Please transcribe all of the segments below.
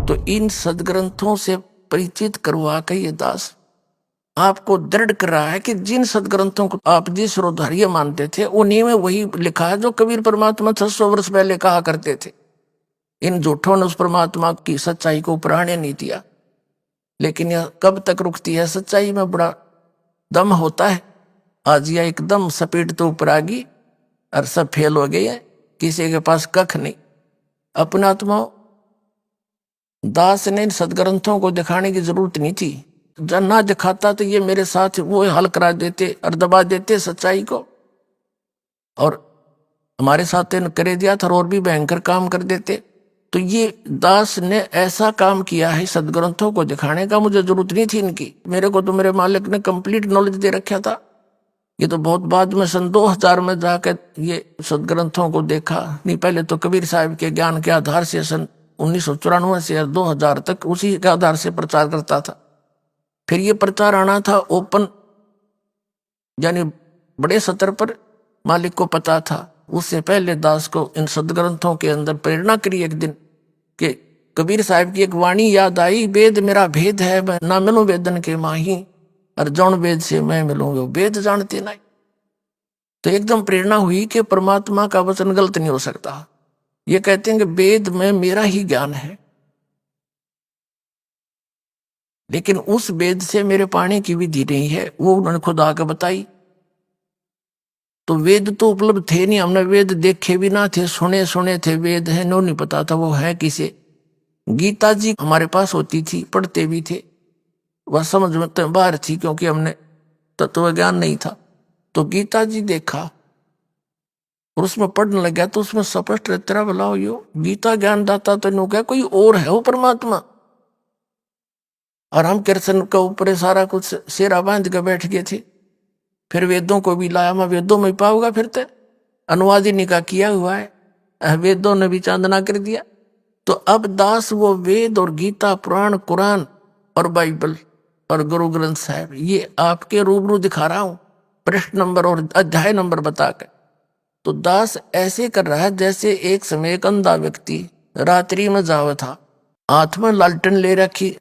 तो इन सदग्रंथों से परिचित करवा के ये दास आपको दृढ़ कर रहा है कि जिन सदग्रंथों को आप जिस श्रोधार्य मानते थे उन्हीं में वही लिखा है जो कबीर परमात्मा 600 वर्ष पहले कहा करते थे। इन झूठों ने उस परमात्मा की सच्चाई को प्राण्य नहीं दिया। लेकिन यह कब तक रुकती है? सच्चाई में बड़ा दम होता है। आज यह एकदम स्पीड तो ऊपर आ गई और सब फेल हो गए हैं, किसी के पास कख नहीं। अपना आत्मा दास ने इन सदग्रंथों को दिखाने की जरूरत नहीं थी। जब ना दिखाता तो ये मेरे साथ वो हल करा देते और दबा देते सच्चाई को, और हमारे साथ करे दिया था और भी भयंकर काम कर देते। तो ये दास ने ऐसा काम किया है सदग्रंथों को दिखाने का, मुझे जरूरत नहीं थी इनकी। मेरे को तो मेरे मालिक ने कंप्लीट नॉलेज दे रखा था। ये तो बहुत बाद में सन 2000 में जाकर ये सदग्रंथों को देखा। नहीं, पहले तो कबीर साहब के ज्ञान के आधार से सन 1994 से 2000 तक उसी के आधार से प्रचार करता था। फिर ये प्रचार आना था ओपन, यानी बड़े स्तर पर, मालिक को पता था। उससे पहले दास को इन सदग्रंथों के अंदर प्रेरणा करी एक दिन कि कबीर साहब की एक वाणी याद आई, वेद मेरा भेद है, मैं ना मिलूं वेदन के माही, और जौन वेद से मैं मिलूं वो वेद जानते नहीं। तो एकदम प्रेरणा हुई कि परमात्मा का वचन गलत नहीं हो सकता। ये कहते हैं कि वेद में मेरा ही ज्ञान है, लेकिन उस वेद से मेरे पाने की विधि नहीं है, वो उन्होंने खुद आकर बताई। तो वेद तो उपलब्ध थे नहीं, हमने वेद देखे भी ना थे, सुने थे वेद है, नो नहीं पता था वो है किसे। गीता जी हमारे पास होती थी, पढ़ते भी थे, वह समझ में तो बाहर थी क्योंकि हमने तत्व ज्ञान नहीं था। तो गीता जी देखा और उसमें पढ़ने लगा तो उसमें स्पष्ट तेरा भला हो, यो गीता ज्ञान दाता तो नो क्या कोई और है वो परमात्मा। और हम कृष्ण के ऊपर सारा कुछ शेरा बांध के बैठ गए थे। फिर वेदों को भी लाया, मैं वेदों में पाऊंगा, फिर तो अनुवाद ही का किया हुआ है, वेदों ने भी चांदना कर दिया। तो अब दास वो वेद और गीता, पुराण, कुरान और बाइबल और गुरु ग्रंथ साहिब ये आपके रूबरू दिखा रहा हूं, पृष्ठ नंबर और अध्याय नंबर बताकर। तो दास ऐसे कर रहा है जैसे एक समय एक अंधा व्यक्ति रात्रि में जावा था, हाथ में लालटेन ले रखी,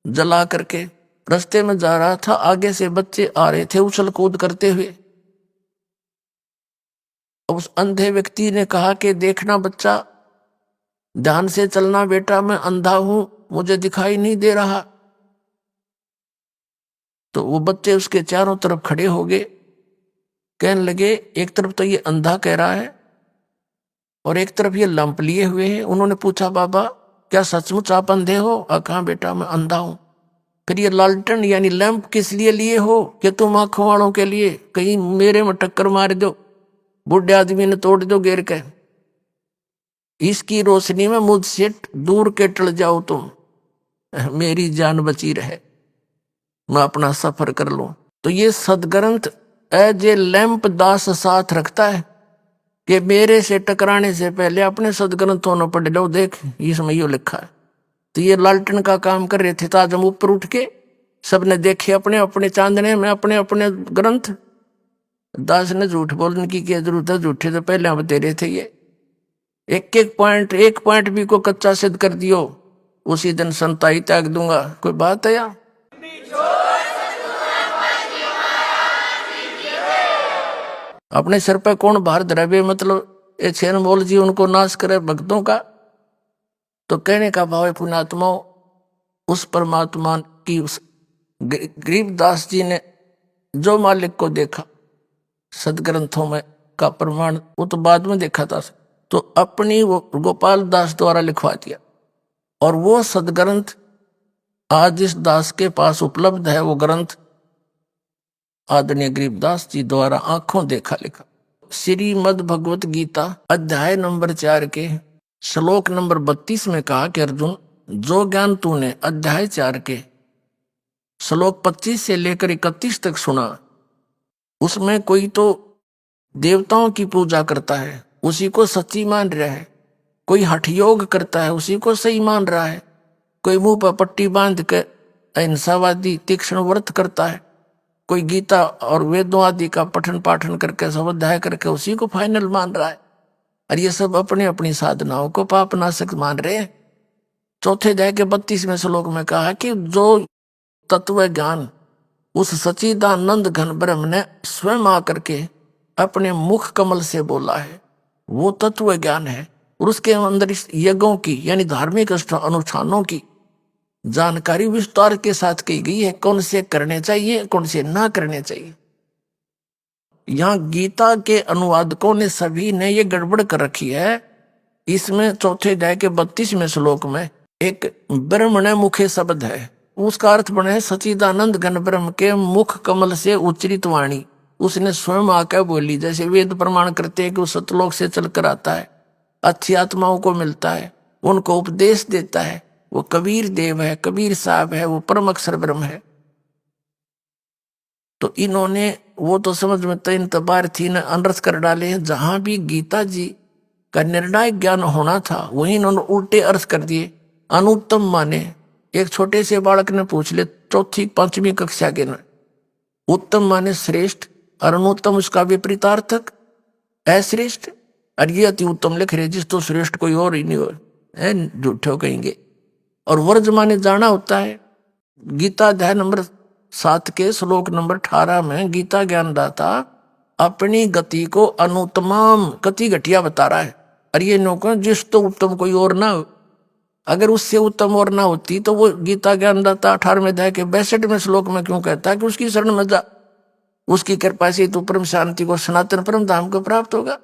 जला करके रास्ते में जा रहा था। आगे से बच्चे आ रहे थे उछल कूद करते हुए। उस अंधे व्यक्ति ने कहा कि देखना बच्चा, ध्यान से चलना बेटा, मैं अंधा हूं, मुझे दिखाई नहीं दे रहा। तो वो बच्चे उसके चारों तरफ खड़े हो गए, कहने लगे, एक तरफ तो ये अंधा कह रहा है और एक तरफ ये लंप लिए हुए हैं। उन्होंने पूछा, बाबा क्या सचमुच आप अंधे हो? कहा बेटा मैं अंधा हूं। फिर ये लालटेन यानी लैंप किस लिए लिए हो? कि तुम आंखों वालों के लिए, कहीं मेरे में टक्कर मार दो, बूढ़े आदमी ने तोड़ दो गिर के, इसकी रोशनी में मुझसे दूर के टल जाओ तुम, मेरी जान बची रहे, मैं अपना सफर कर लूं। तो ये सदग्रंथ एज ए लैंप दास साथ रखता है कि मेरे से टकराने से पहले अपने सदग्रंथों ने पढ़ लो, देख इसमें यो लिखा है। तो ये लालटेन का काम कर रहे थे। तो आज हम ऊपर उठ के सबने देखे अपने अपने चांदने में अपने अपने ग्रंथ। दास ने झूठ बोलने की क्या जरूरत है? झूठे तो पहले हम तेरे थे। ये एक पॉइंट भी को कच्चा सिद्ध कर दियो, उसी दिन संताई त्याग दूंगा। कोई बात है यार? अपने सिर पे कौन भार धरावे, मतलब ये छेन मोल जी उनको नाश करे भक्तों का। तो कहने का भाव है पुण्यात्मा, उस परमात्मा की उस गरीबदास जी ने जो मालिक को देखा सदग्रंथों में का प्रमाण, वो तो बाद में देखा था, तो अपनी वो गोपाल दास द्वारा लिखवा दिया। और वो सदग्रंथ आज इस दास के पास उपलब्ध है। वो ग्रंथ आदरणीय गरीबदास जी द्वारा आंखों देखा लिखा श्रीमद् भगवत गीता अध्याय नंबर 4 के श्लोक नंबर 32 में कहा कि अर्जुन, जो ज्ञान तूने अध्याय 4 के श्लोक 25 से लेकर 31 तक सुना, उसमें कोई तो देवताओं की पूजा करता है, उसी को सच्ची मान रहा है। कोई हठ योग करता है, उसी को सही मान रहा है। कोई मुंह पर पट्टी बांध के अहिंसावादी तीक्ष्ण व्रत करता है। कोई गीता और वेदों आदि का पठन पाठन करके स्वाध्याय करके उसी को फाइनल मान रहा है। और ये सब अपनी अपनी साधनाओं को पापनाशक मान रहे हैं। चौथे अध्याय के 32वें श्लोक में कहा कि जो तत्व ज्ञान उस सच्चिदानंद घन ब्रह्म ने स्वयं आकर के अपने मुख कमल से बोला है, वो तत्व ज्ञान है। और उसके अंदर इस यज्ञों की यानी धार्मिक अनुष्ठानों की जानकारी विस्तार के साथ की गई है, कौन से करने चाहिए कौन से ना करने चाहिए। यहाँ गीता के अनुवादकों ने सभी ने ये गड़बड़ कर रखी है। इसमें चौथे अध्याय के 32वें श्लोक में एक ब्रह्मण मुखे शब्द है, उसका अर्थ बने है सच्चिदानंद घन ब्रह्म के मुख कमल से उच्चरित वाणी, उसने स्वयं आकर बोली। जैसे वेद प्रमाण करते हैं कि वो सतलोक से चलकर आता है, अच्छी आत्माओं को मिलता है, उनको उपदेश देता है, वो कबीर देव है, कबीर साहब है, वो परम अक्षर ब्रह्म है। तो इन्होंने वो तो समझ में तीन तबार थी न अनर्थ कर डाले हैं। जहां भी गीता जी का निर्णायक ज्ञान होना था वहीं इन्होंने उल्टे अर्थ कर दिए। अनुत्तम माने, एक छोटे से बालक ने पूछ ले चौथी पांचवी कक्षा के न, उत्तम माने श्रेष्ठ और अनुत्तम उसका विपरीतार्थक अश्रेष्ठ। और ये अति उत्तम लिख रहे जिस तो श्रेष्ठ कोई और ही नहीं हो, झूठे कहेंगे। और वर्ज माने जाना होता है। गीता अध्याय नंबर 7 के श्लोक नंबर 18 में गीता ज्ञानदाता अपनी गति को अनुत्तम गति घटिया बता रहा है। और ये नौका जिस तो उत्तम कोई और ना हो, अगर उससे उत्तम और ना होती तो वो गीता ज्ञानदाता 18वें अध्याय के 62वें श्लोक में क्यों कहता है कि उसकी शरण में जा, उसकी कृपा से तो परम शांति को सनातन परम धाम को प्राप्त होगा।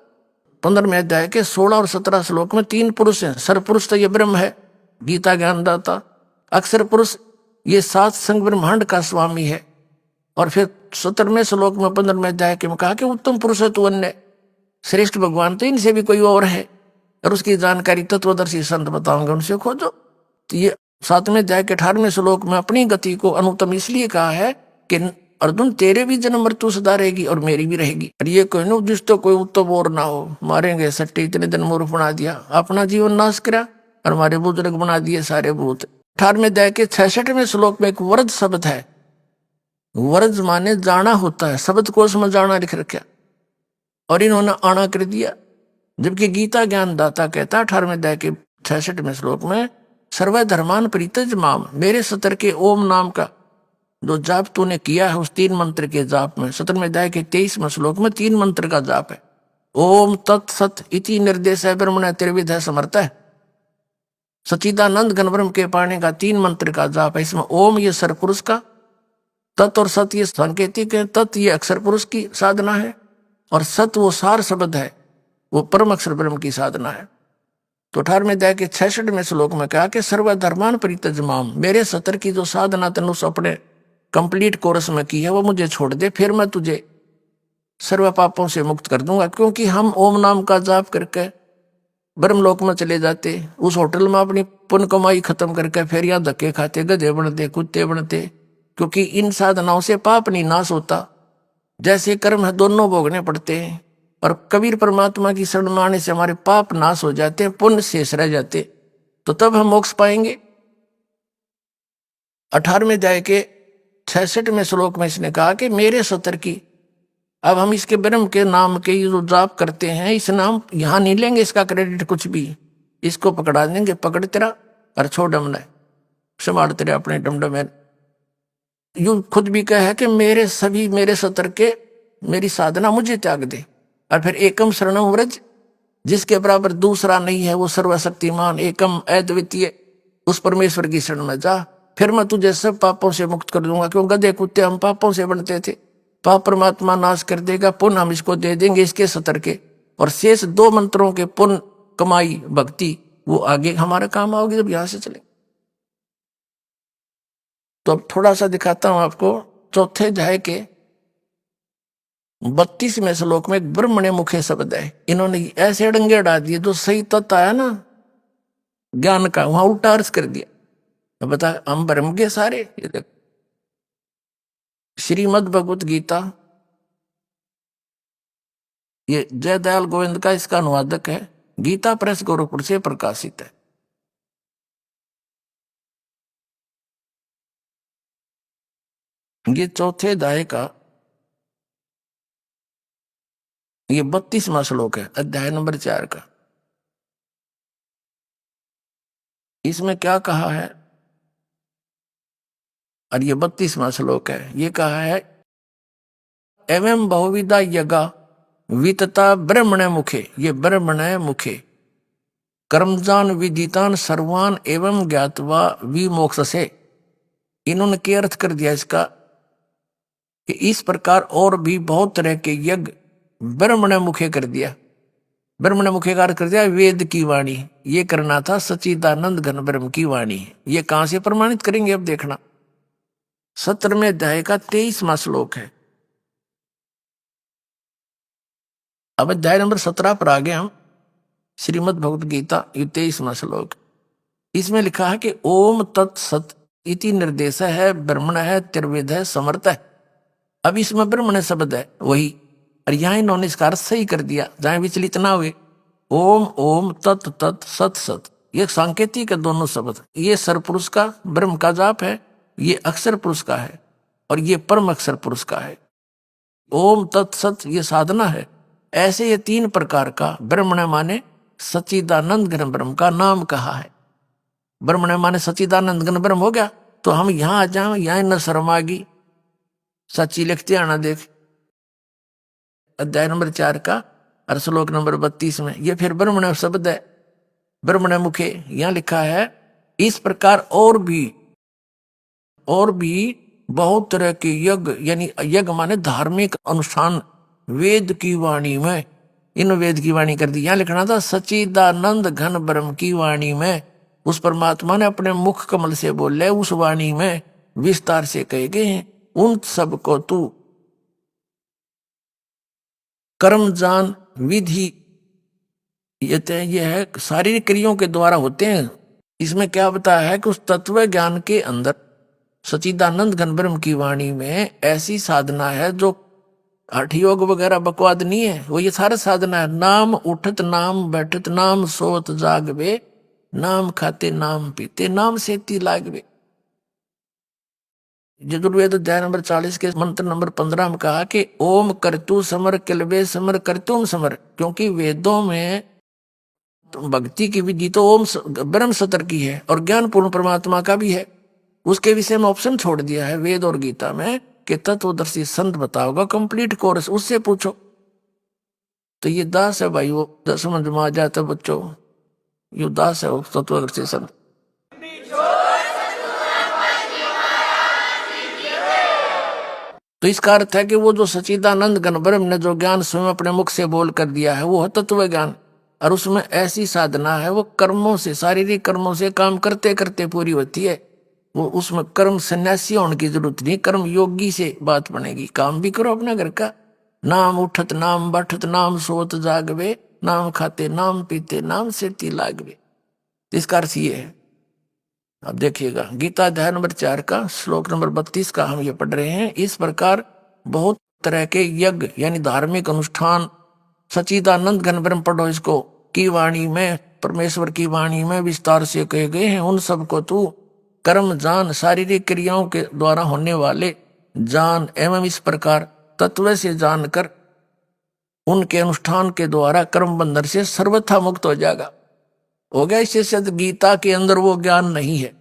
15वें अध्याय के 16 और 17 श्लोक में 3 पुरुष हैं। सरपुरुष तो ये ब्रह्म है गीता ज्ञानदाता, अक्षर पुरुष ये 7 संग ब्रह्मांड का स्वामी है। और फिर 17वें श्लोक में 15वें अध्याय के में कहा कि उत्तम पुरुष है तू अन्य, श्रेष्ठ भगवान तो इनसे भी कोई और है, और उसकी जानकारी तत्वदर्शी संत बताऊंगे, उनसे खोजो। तो ये 7वें अध्याय के 18वें श्लोक में अपनी गति को अनुत्तम इसलिए कहा है कि अर्जुन तेरे भी जन्म मृत्यु सुधारेगी और मेरी भी रहेगी। और ये कोई न जिस तो कोई उत्तम और ना हो, मारेंगे सट्टे इतने दिन मूर्ख बना दिया, अपना जीवन नाश करा और हमारे बुजुर्ग बना दिए सारे भूत। 18वें अध्याय के 66वें श्लोक में एक वरद शब्द है, वरज माने जाना होता है, शब्द कोश में जाना लिख रखा और इन्होंने आना कर दिया। जबकि गीता ज्ञानदाता कहता 18वें अध्याय के 66वें श्लोक में सर्वधर्मान परित्यज माम, मेरे सतर के ओम नाम का जो जाप तूने किया है उस 3 मंत्र के जाप में 17वें अध्याय के 23वें श्लोक में 3 मंत्र का जाप है। ओम तत्सत इति निर्देश है ब्रह्मण त्रिविध समर्थ है, सच्चिदानंद घन ब्रह्म के पाने का 3 मंत्र का जाप है। इसमें ओम ये सरपुरुष का, तत् और सत ये सांकेतिक है, तत् ये अक्षर पुरुष की साधना है और सत वो सार शब्द है, वो परम अक्षर ब्रह्म की साधना है। तो 18वें अध्याय के 66वें श्लोक में कहा कि सर्वधर्मान परित्यज माम, मेरे सतर की जो साधना तनु अपने कंप्लीट कोर्स में की है वो मुझे छोड़ दे, फिर मैं तुझे सर्व पापों से मुक्त कर दूंगा। क्योंकि हम ओम नाम का जाप करके ब्रह्मलोक में चले जाते, उस होटल में अपनी पुण्य कमाई खत्म करके फिर यहाँ धक्के खाते, गधे बनते, कुत्ते बनते। क्योंकि इन साधनाओं से पाप नहीं नाश होता, जैसे कर्म है दोनों भोगने पड़ते हैं। और कबीर परमात्मा की शरण में आने से हमारे पाप नाश हो जाते हैं, पुण्य शेष रह जाते, तो तब हम मोक्ष पाएंगे। 18वें अध्याय के 66वें श्लोक में इसने कहा कि मेरे सतर की, अब हम इसके ब्रह्म के नाम के जो जाप करते हैं इस नाम यहां नहीं लेंगे इसका क्रेडिट कुछ भी, इसको पकड़ा देंगे, पकड़ तेरा और छोड़ डमना संभाल तेरे अपने डमडम में। यू खुद भी कहा है कि मेरे सभी मेरे सतर के मेरी साधना मुझे त्याग दे। और फिर एकम शरणम व्रज, जिसके बराबर दूसरा नहीं है, वो सर्वशक्तिमान एकम अद्वितीय उस परमेश्वर की शरण में जा, फिर मैं तुझे सब पापों से मुक्त कर दूंगा। क्यों गधे कुत्ते हम पापों से बनते थे, पाप परमात्मा नाश कर देगा, पुण्य हम इसको दे देंगे इसके सतर के, और शेष 2 मंत्रों के पुण्य कमाई भक्ति वो आगे हमारे काम आओगे जब यहां से चले। तो अब थोड़ा सा दिखाता हूं आपको। चौथे अध्याय के 32वें श्लोक में एक ब्रह्मण्य मुखे शब्द है, इन्होंने ऐसे डंगे डाल दिए जो सही तत्व आया ना ज्ञान का वहां उल्टा अर्थ कर दिया। बता हम ब्रह्म के सारे, ये देख श्रीमद् भगवत गीता, ये जयदयाल गोविंद का इसका अनुवादक है, गीता प्रेस गोरखपुर से प्रकाशित है। ये चौथे अध्याय का ये 32वां श्लोक है, अध्याय नंबर 4 का। इसमें क्या कहा है, और ये 32वां श्लोक है, ये कहा है एवं बहुविधा यज्ञा वितता ब्रह्मण मुखे, ये ब्रह्मण मुखे कर्मजान विदितान सर्वान एवं ज्ञातवा विमोक्ष से। इन्होंने क्या अर्थ कर दिया इसका कि इस प्रकार और भी बहुत तरह के यज्ञ ब्रह्मण मुखे कर दिया। ब्रह्मण मुखे का अर्थ कर दिया वेद की वाणी, ये करना था सच्चिदानंद घन ब्रह्म की वाणी। ये कहां से प्रमाणित करेंगे अब देखना, 17वें अध्याय का 23वां श्लोक है। अब अध्याय नंबर 17 पर आ गए हम, श्रीमद् भगवद गीता, ये 23वां श्लोक। इसमें लिखा है कि ओम तत्सत इति निर्देश है, ब्रह्मण है, त्रिविध है, समर्थ है। अब इसमें ब्रह्मण शब्द है वही, और यहां इन्होंने इसका अर्थ सही कर दिया जहां विचलित ना हुए। ओम ओम तत् तत् सत सत, ये सांकेतिक है दोनों शब्द। ये सरपुरुष का ब्रह्म का जाप है, ये अक्षर पुरुष का है, और ये परम अक्षर पुरुष का है। ओम तत् सत ये साधना है। ऐसे ये 3 प्रकार का ब्रह्मण माने सच्चिदानंद घन ब्रह्म का नाम कहा है। ब्रह्मण माने सच्चिदानंद घन ब्रह्म हो गया। तो हम यहां आ जाए, यहां न शर्म आ गई, सच्ची लिखते आना देख अध्याय नंबर 4 का और श्लोक नंबर 32 में, ये फिर ब्रह्मण शब्द है, ब्रह्मण मुखे। यहां लिखा है इस प्रकार और भी बहुत तरह के यज्ञ, यानी यज्ञ माने धार्मिक अनुष्ठान वेद की वाणी में, इन वेद की वाणी कर दी। यहां लिखना था सच्चिदानंद घन ब्रह्म की वाणी में, उस परमात्मा ने अपने मुख कमल से बोले, उस वाणी में विस्तार से कहे गए हैं। उन सब को तू कर्म जान विधि, ये है शारीरिक क्रियाओं के द्वारा होते हैं। इसमें क्या बताया है कि उस तत्व ज्ञान के अंदर सच्चिदानंद घन ब्रह्म की वाणी में ऐसी साधना है जो हठ योग वगैरह बकवाद नहीं है, वो ये सारा साधना है। नाम उठत नाम बैठत नाम सोत जागवे, नाम खाते नाम पीते नाम सेती लागवे। यजुर्वेद अध्याय नंबर 40 के मंत्र नंबर 15 में कहा कि ओम करतु समर किलवे समर करतुम समर, क्योंकि वेदों में तो भक्ति की विधि तो ओम ब्रह्म सतर की है और ज्ञान पूर्ण परमात्मा का भी है। उसके विषय में ऑप्शन छोड़ दिया है वेद और गीता में कि तत्वदर्शी संत बताओगा कंप्लीट कोर्स, उससे पूछो। तो ये दास है भाई, वो समझ में आ जाता बच्चों, ये दास है वो तत्वदर्शी संत। तो इसका अर्थ है कि वो जो सच्चिदानंद घन ब्रह्म ने जो ज्ञान स्वयं अपने मुख से बोल कर दिया है वो है तत्व ज्ञान, और उसमें ऐसी साधना है वो कर्मों से, शारीरिक कर्मों से काम करते करते पूरी होती है। वो उसमें कर्म सन्यासी होने की जरूरत नहीं, कर्म योगी से बात बनेगी। काम भी करो अपना घर का, नाम उठत नाम बैठत नाम सोत जागवे, नाम खाते नाम पीते नाम सेती लागवे। इसका अर्थ ये है। अब देखिएगा गीता अध्याय नंबर 4 का श्लोक नंबर 32 का हम ये पढ़ रहे हैं। इस प्रकार बहुत तरह के यज्ञ यानी धार्मिक अनुष्ठान सच्चिदानंद घन ब्रह्म पढ़ो इसको की वाणी में, परमेश्वर की वाणी में विस्तार से कहे गए हैं। उन सबको तू कर्म जान, शारीरिक क्रियाओं के द्वारा होने वाले जान, एवं इस प्रकार तत्व से जानकर उनके अनुष्ठान के द्वारा कर्म बंधन से सर्वथा मुक्त हो जाएगा। हो गया। इससे सिद्ध गीता के अंदर वो ज्ञान नहीं है।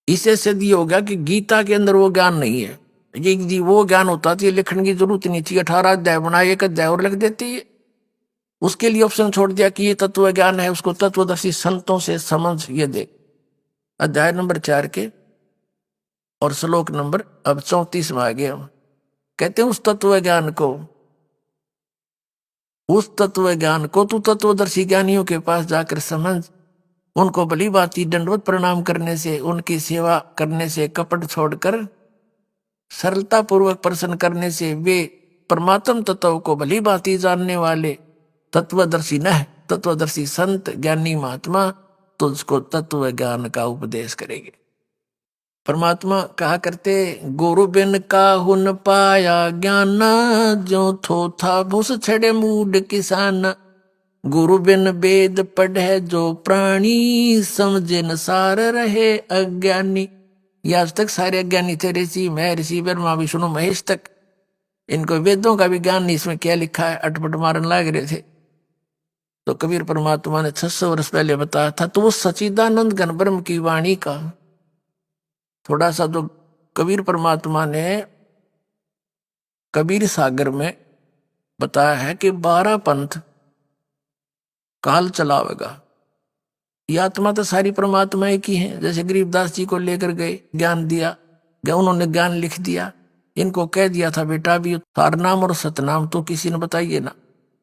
इससे सिद्ध ये हो गया कि गीता के अंदर वो ज्ञान नहीं है। ये वो ज्ञान होता तो ये लिखने की जरूरत नहीं थी, 18 अध्याय बनाए, 1 अध्याय और लिख देती है। उसके लिए ऑप्शन छोड़ दिया कि ये तत्व ज्ञान है, उसको तत्वदर्शी संतों से समझ। ये देख अध्याय नंबर 4 के और श्लोक नंबर अब 34 में आ गए हम। कहते हैं उस तत्व ज्ञान को तू तत्वदर्शी ज्ञानियों के पास जाकर समझ। उनको भली भांति दंडवत प्रणाम करने से, उनकी सेवा करने से, कपट छोड़कर सरलता पूर्वक प्रसन्न करने से वे परमात्म तत्व को भली भांति जानने वाले तत्वदर्शी न तत्वदर्शी संत ज्ञानी महात्मा तुझको तत्व ज्ञान का उपदेश करेंगे। परमात्मा कहा करते गुरु बिन काहुन पाया ज्ञान, जो थो था भूस छड़े मूड किसान। गुरु बिन वेद पढ़े जो प्राणी, समझे न सार रहे अज्ञानी। ये आज तक सारे अज्ञानी थे, ऋषि महर्षि ब्रह्मा विष्णु महेश तक। इनको वेदों का भी ज्ञान नहीं, इसमें क्या लिखा है अटपट मारन लाग रहे थे। तो कबीर परमात्मा ने 600 वर्ष पहले बताया था। तो वो सच्चिदानंद घन ब्रह्म की वाणी का थोड़ा सा तो कबीर परमात्मा ने कबीर सागर में बताया है कि 12 पंथ काल चलावेगा। ये आत्मा तो सारी परमात्मा एक ही है। जैसे गरीबदास जी को लेकर गए, ज्ञान दिया, उन्होंने ज्ञान लिख दिया, इनको कह दिया था बेटा भी सारनाम और सतनाम तो किसी ने बताइए ना।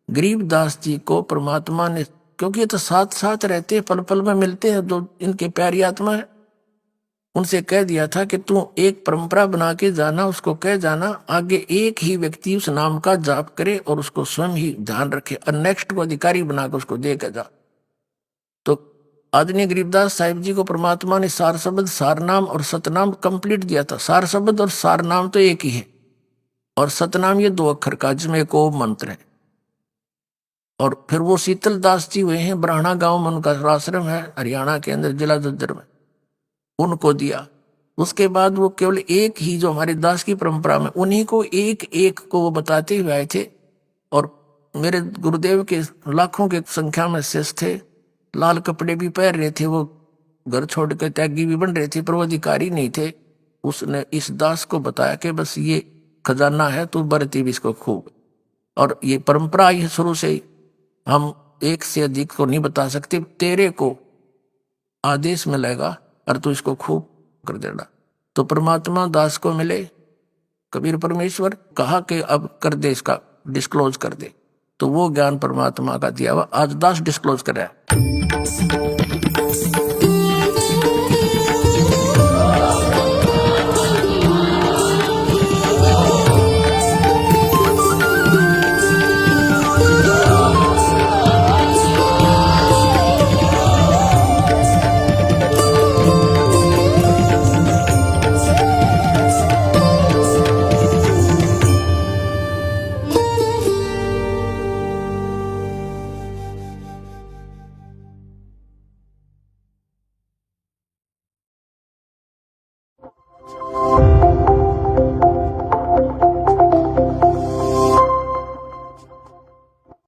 गरीबदास जी को परमात्मा ने, क्योंकि ये तो साथ साथ रहते हैं, पल पल में मिलते हैं, जो इनके प्यारी आत्मा है, उनसे कह दिया था कि तू एक परंपरा बना के जाना, उसको कह जाना आगे एक ही व्यक्ति उस नाम का जाप करे और उसको स्वयं ही ध्यान रखे और नेक्स्ट को अधिकारी बनाकर उसको दे के जा। तो आदरणीय गरीबदास साहिब जी को परमात्मा ने सार शब्द, सारनाम और सतनाम कंप्लीट दिया था। सार शब्द और सारनाम तो एक ही है, और सतनाम ये 2 अक्षर का, जिसमें एक ओम मंत्र है। और फिर वो शीतल दास जी हुए हैं, ब्राह्मणा गांव में उनका आश्रम है, हरियाणा के अंदर जिला झज्जर में, उनको दिया। उसके बाद वो केवल एक ही, जो हमारे दास की परंपरा में, उन्हीं को एक एक को वो बताते हुए आए थे। और मेरे गुरुदेव के लाखों के संख्या में शिष्य थे, लाल कपड़े भी पहन रहे थे, वो घर छोड़ कर त्यागी भी बन रहे थे, पर वो अधिकारी नहीं थे। उसने इस दास को बताया कि बस ये खजाना है, तू बरती भी इसको खूब। और ये परंपरा आई है शुरू से ही, हम एक से अधिक को नहीं बता सकते, तेरे को आदेश मिलेगा और तू इसको खूब कर देना। तो परमात्मा दास को मिले, कबीर परमेश्वर कहा कि अब कर दे, इसका डिस्क्लोज कर दे। तो वो ज्ञान परमात्मा का दिया हुआ आज दास डिस्क्लोज कर रहा है।